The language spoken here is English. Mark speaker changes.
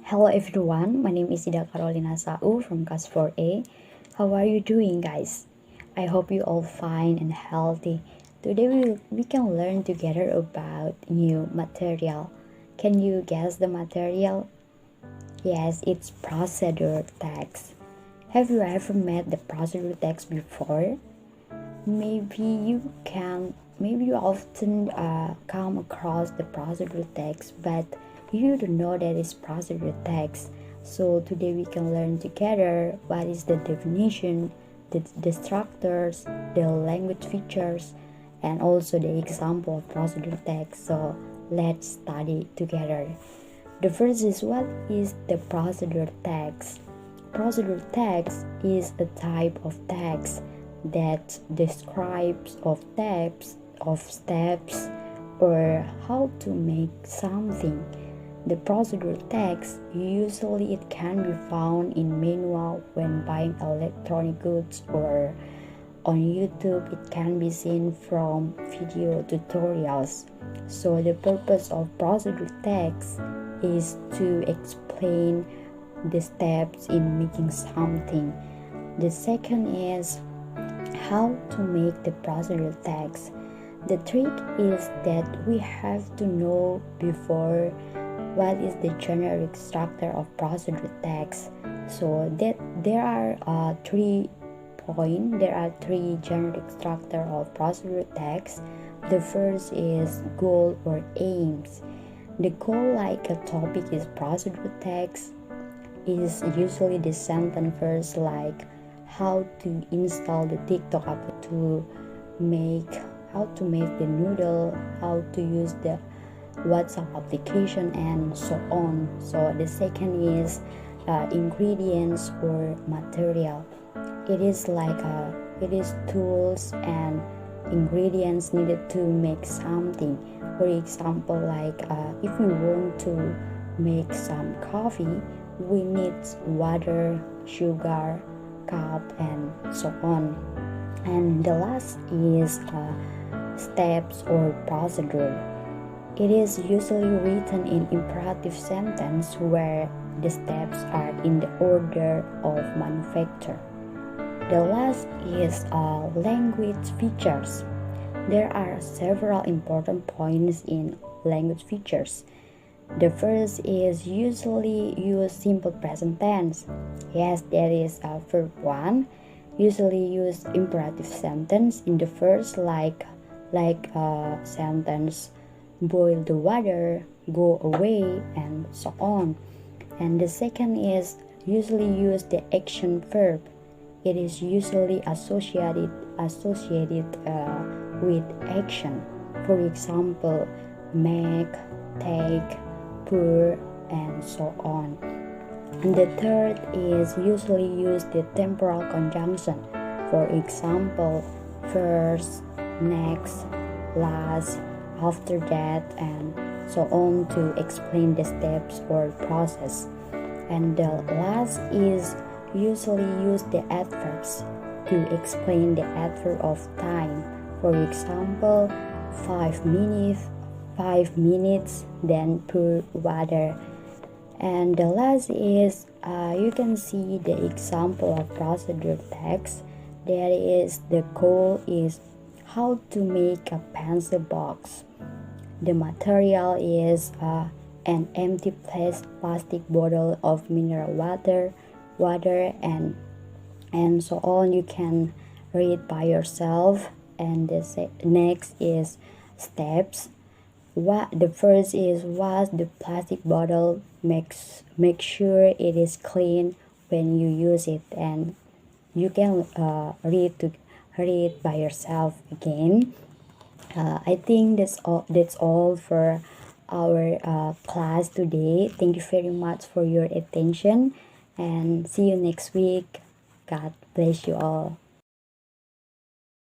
Speaker 1: Hello everyone, my name is Ida Carolina Sau from class 4A. How are you doing guys? I hope you all fine and healthy. Today we can learn together about new material. Can you guess the material? Yes, it's procedure text. Have you ever met the procedure text before? Maybe you often come across the procedure text, but you don't know that it's procedure text. So today we can learn together what is the definition, the structures, the language features, and also the example of procedure text. So let's study together. The first is, what is the procedure text? Procedure text is a type of text that describes steps or how to make something. The procedure text usually it can be found in manual when buying electronic goods, or on YouTube it can be seen from video tutorials. So the purpose of procedure text is to explain the steps in making something. The second is how to make the procedure text. The trick is that we have to know before what is the generic structure of procedure text. So that there are three generic structure of procedure text. The first is goal or aims. The goal, like a topic, is procedure text is usually the sentence first, like how to install the TikTok app, how to make the noodle, how to use the WhatsApp application, and so on. So the second is ingredients or material. It is tools and ingredients needed to make something. For example, if we want to make some coffee, we need water, sugar, cup, and so on. And the last is steps or procedure. It is usually written in imperative sentence where the steps are in the order of manufacture. The last is language features. There are several important points in language features. The first is usually use simple present tense. Yes, that is verb 1. Usually use imperative sentence in the first, like sentence boil the water, go away, and so on. And the second is usually use the action verb. It is usually associated with action. For example, make, take, pour, and so on. And the third is usually use the temporal conjunction. For example, first, next, last, after that, and so on, to explain the steps or process. And the last is usually use the adverbs to explain the adverb of time. For example, 5 minutes, then pour water. And the last is you can see the example of procedure text. That is, the goal is how to make a pencil box. The material is an empty plastic bottle of mineral water, and so on. You can read by yourself. And the next is steps. The first is wash the plastic bottle. Make sure it is clean when you use it, and you can read by yourself again. I think that's all for our class today. Thank you very much for your attention, and see you next week. God bless you all.